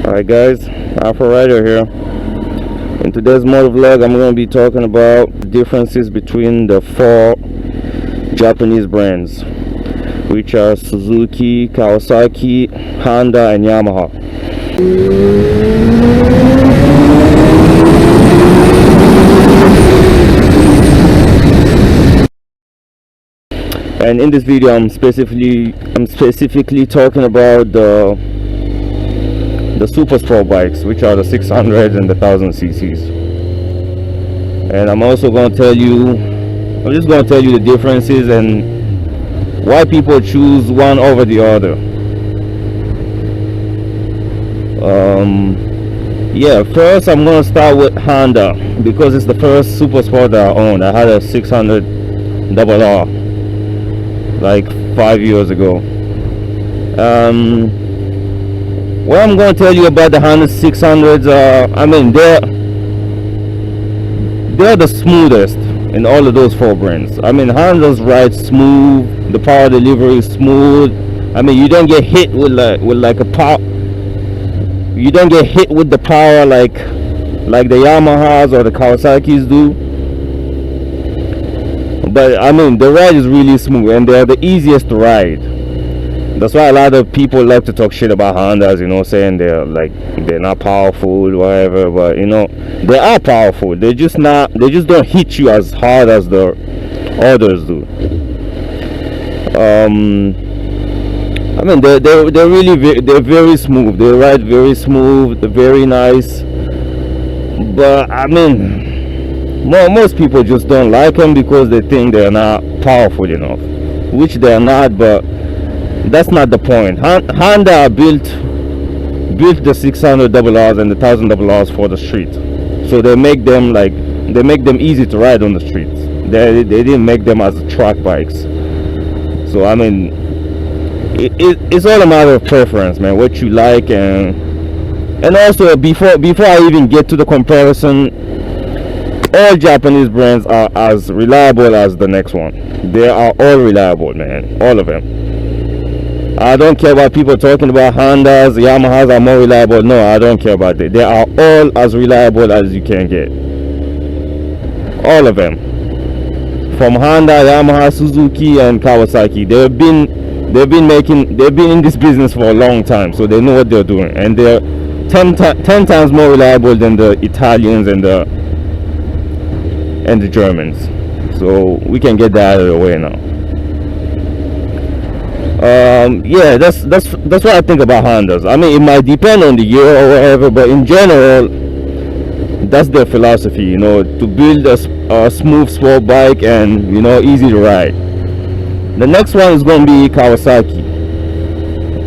Alright guys, Alpha Rider here. In today's motovlog, I'm going to be talking about the differences between the four Japanese brands, which are Suzuki, Kawasaki, Honda, and Yamaha. And in this video, I'm specifically talking about the super sport bikes, which are the 600 and the 1000 cc's. And I'm also going to tell you, the differences and why people choose one over the other. Yeah, first I'm going to start with Honda because it's the first super sport that I owned. I had a 600 RR like 5 years ago. What I'm going to tell you about the Honda 600s, I mean, they're the smoothest in all of those four brands. I mean, Honda's ride smooth, the power delivery is smooth. I mean, you don't get hit with like a power. You don't get hit with the power like the Yamahas or the Kawasaki's do. But I mean, the ride is really smooth and they're the easiest to ride. That's why a lot of people like to talk shit about Hondas, you know, saying they're not powerful, whatever. But you know, they are powerful. They just don't hit you as hard as the others do. I mean, they're very smooth. They ride very smooth. They're very nice. But I mean, most people just don't like them because they think they're not powerful enough, which they're not. But that's not the point. Honda built the 600 RRs and the 1000 RRs for the street, so they make them easy to ride on the streets. They didn't make them as track bikes. So I mean, it's all a matter of preference, man. What you like, and also before I even get to the comparison, all Japanese brands are as reliable as the next one. They are all reliable, man. All of them. I don't care about people talking about Hondas, Yamahas are more reliable. No, I don't care about that. They are all as reliable as you can get. All of them. From Honda, Yamaha, Suzuki, and Kawasaki. They've been in this business for a long time, so they know what they're doing, and they're 10 times more reliable than the Italians and the Germans. So we can get that out of the way now. Yeah, that's what I think about Hondas. I mean, it might depend on the year or whatever, but in general, that's their philosophy, you know, to build a smooth sport bike and, you know, easy to ride. The next one is going to be Kawasaki.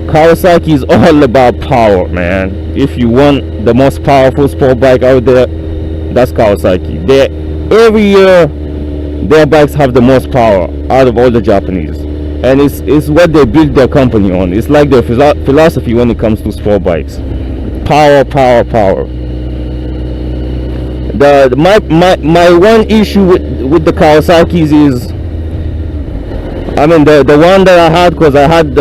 Kawasaki is all about power, man. If you want the most powerful sport bike out there, that's Kawasaki. Every year, their bikes have the most power out of all the Japanese. And it's what they built their company on. It's like their philosophy when it comes to sport bikes. Power, power, power. My one issue with the Kawasaki's is, I mean, the one that I had, because I had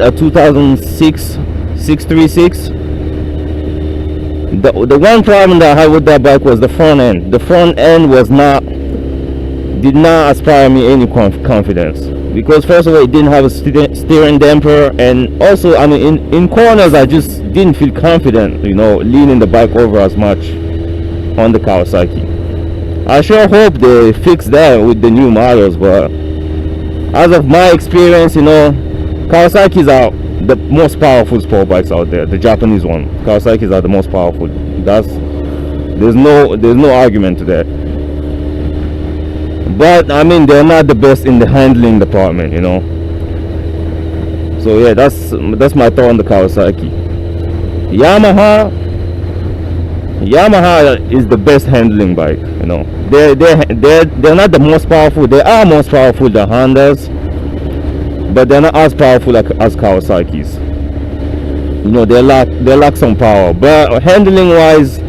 a 2006 636. The one problem that I had with that bike was the front end. The front end did not inspire me any confidence. Because first of all, it didn't have a steering damper, and also, I mean, in corners I just didn't feel confident, you know, leaning the bike over as much on the Kawasaki. I sure hope they fix that with the new models, but as of my experience, you know, Kawasaki's are the most powerful sport bikes out there. The Japanese one, Kawasaki's are the most powerful. There's no argument to that. But I mean, they're not the best in the handling department, you know. So yeah, that's my thought on the Kawasaki. Yamaha is the best handling bike, you know. They're not the most powerful. They are most powerful than Hondas, but they're not as powerful as Kawasaki's. You know, they lack some power. But handling wise,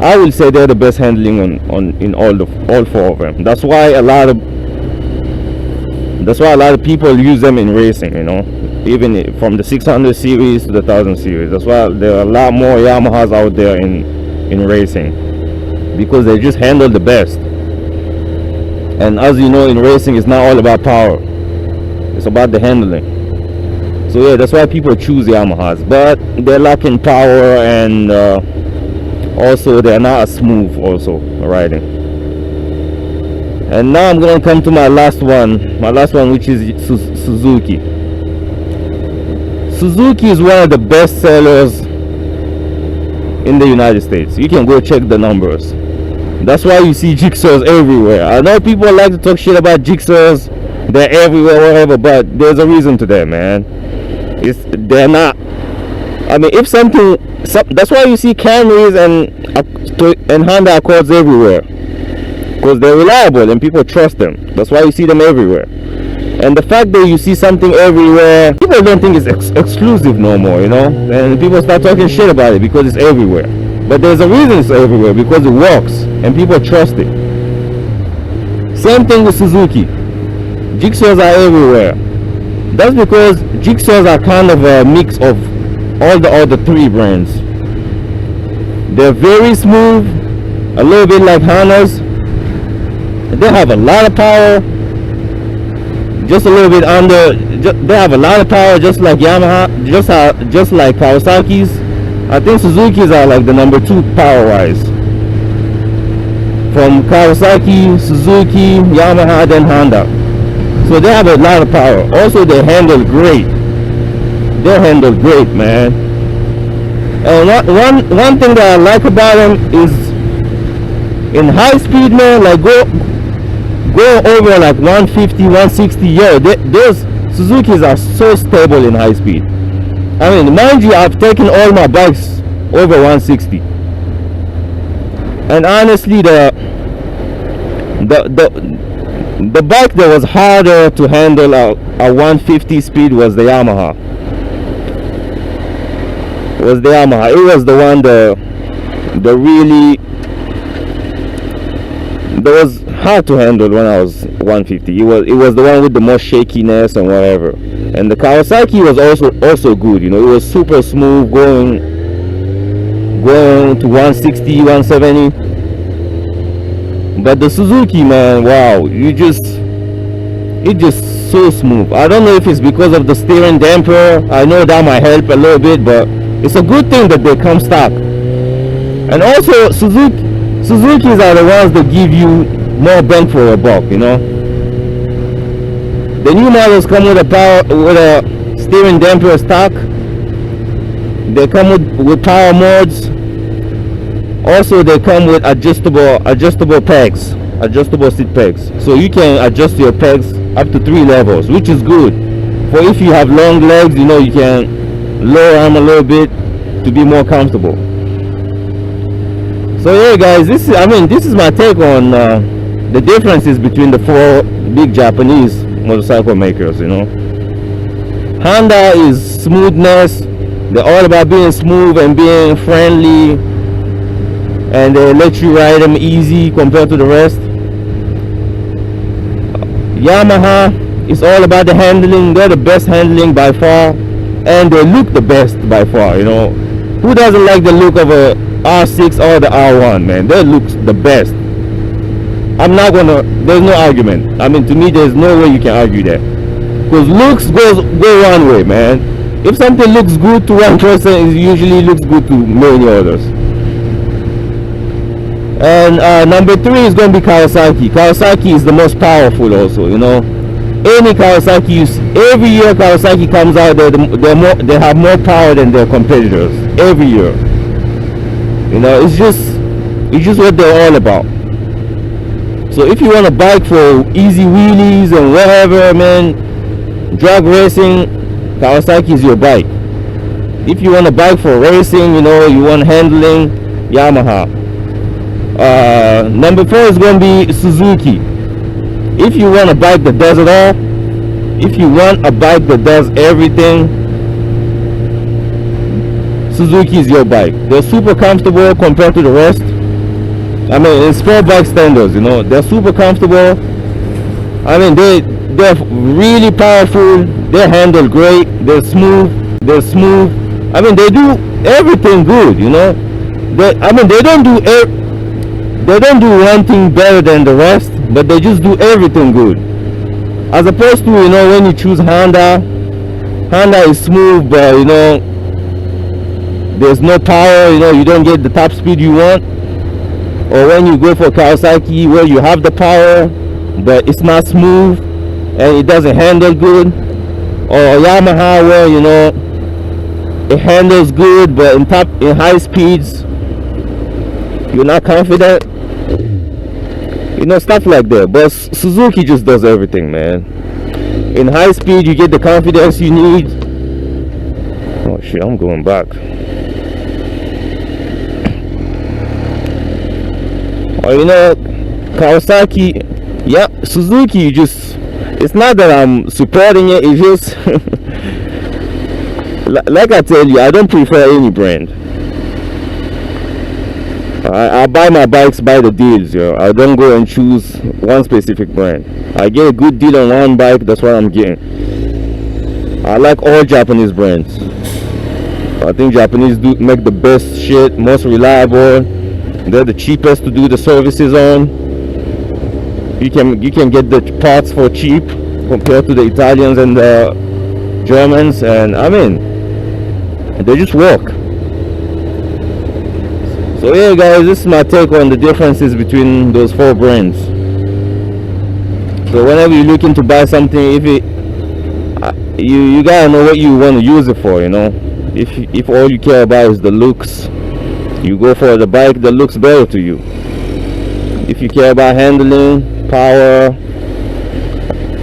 I will say they're the best handling in all four of them. That's why a lot of people use them in racing, you know. even from the 600 series to the 1000 series. That's why there are a lot more Yamahas out there in racing, because they just handle the best. And as you know, in racing, it's not all about power, it's about the handling. So yeah, that's why people choose Yamahas, but they're lacking power, and also they're not as smooth also riding. And now I'm gonna come to my last one, which is Suzuki. Suzuki is one of the best sellers in the United States. You can go check the numbers. That's why you see Gixxers everywhere. I know people like to talk shit about Gixxers, they're everywhere, whatever, but there's a reason to that, man. They're not. I mean, if something, that's why you see Camrys and Honda Accords everywhere, because they're reliable and people trust them. That's why you see them everywhere. And the fact that you see something everywhere, people don't think it's exclusive no more, you know, and people start talking shit about it because it's everywhere. But there's a reason it's everywhere, because it works and people trust it. Same thing with Suzuki. Gixxers are everywhere. That's because Gixxers are kind of a mix of all the other three brands. They're very smooth, a little bit like Hondas. They have a lot of power, just a little bit under. They have a lot of power, just like Yamaha, just like Kawasaki's. I think Suzuki's are like the number 2 power-wise. From Kawasaki, Suzuki, Yamaha, then Honda. So they have a lot of power. Also, they handle great. They handle great, man. And one thing that I like about them is in high speed, man, like go over like 150, 160. Yeah, those Suzukis are so stable in high speed. I mean, mind you, I've taken all my bikes over 160, and honestly, the bike that was harder to handle a 150 speed was the Yamaha. It was the one that was hard to handle when I was 150. It was the one with the most shakiness and whatever. And the Kawasaki was also good, you know. It was super smooth going to 160, 170. But the Suzuki, man, wow, it's just so smooth. I don't know if it's because of the steering damper. I know that might help a little bit, but it's a good thing that they come stock. And also Suzukis are the ones that give you more bang for a buck, you know. The new models come with a steering damper stock. They come with power modes. Also, they come with adjustable pegs, adjustable seat pegs. So you can adjust your pegs up to 3 levels, which is good. For if you have long legs, you know, you can lower them a little bit to be more comfortable. So yeah, guys, this is my take on the differences between the 4 big Japanese motorcycle makers, you know. Honda is smoothness. They're all about being smooth and being friendly, and they let you ride them easy compared to the rest. Yamaha is all about the handling. They're the best handling by far, and they look the best by far, you know. Who doesn't like the look of a R6 or the R1, man? They look the best. There's no argument. I mean, to me, there's no way you can argue that, because looks go one way, man. If something looks good to one person, it usually looks good to many others. And number 3 is going to be Kawasaki. Kawasaki is the most powerful also, you know. Any Kawasaki, every year Kawasaki comes out, they have more power than their competitors every year. You know, it's just what they're all about. So if you want a bike for easy wheelies and whatever, man, drag racing, Kawasaki is your bike. If you want a bike for racing, you know, you want handling, Yamaha. Number 4 is going to be Suzuki. If you want a bike that does it all, if you want a bike that does everything, Suzuki is your bike. They're super comfortable compared to the rest. I mean, in sport bike standards, you know, they're super comfortable. I mean, they're really powerful. They handle great. They're smooth. I mean, they do everything good, you know. I mean, they don't do one thing better than the rest, but they just do everything good. As opposed to, you know, when you choose Honda is smooth, but you know, there's no power, you know, you don't get the top speed you want. Or when you go for Kawasaki, where you have the power but it's not smooth and it doesn't handle good. Or Yamaha, where you know it handles good but in high speeds you're not confident, you know, stuff like that. But Suzuki just does everything, man. In high speed you get the confidence you need. Oh shit, I'm going back. Or you know, Kawasaki, yeah, Suzuki, it's not that I'm supporting it, it's just like I tell you, I don't prefer any brand. I buy my bikes by the deals, yo. I don't go and choose one specific brand. I get a good deal on one bike, that's what I'm getting. I like all Japanese brands. I think Japanese do make the best shit, most reliable. They're the cheapest to do the services on. You can get the parts for cheap compared to the Italians and the Germans, and I mean, they just work. So yeah guys, this is my take on the differences between those four brands. So whenever you're looking to buy something, you gotta know what you want to use it for, you know. If all you care about is the looks, you go for the bike that looks better to you. If you care about handling, power,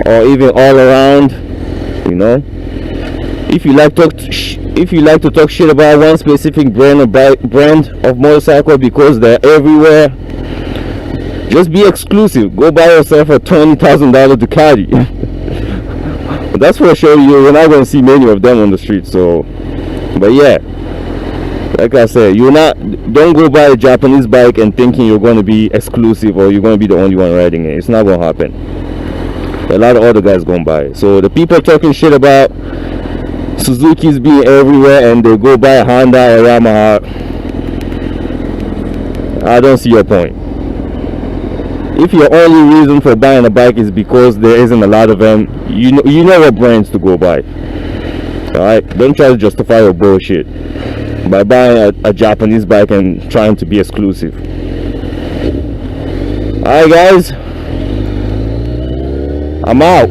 or even all around, you know. If you like to talk shit about one specific brand of motorcycle because they're everywhere, just be exclusive. Go buy yourself a $20,000 Ducati. That's for sure. You're not going to see many of them on the street. So, but yeah, like I said, don't go buy a Japanese bike and thinking you're going to be exclusive or you're going to be the only one riding it. It's not going to happen. A lot of other guys going to buy it. So the people talking shit about Suzuki's being everywhere and they go buy a Honda or Yamaha, I don't see your point. If your only reason for buying a bike is because there isn't a lot of them, you know what brands to go buy. Alright, don't try to justify your bullshit by buying a Japanese bike and trying to be exclusive. Alright guys, I'm out.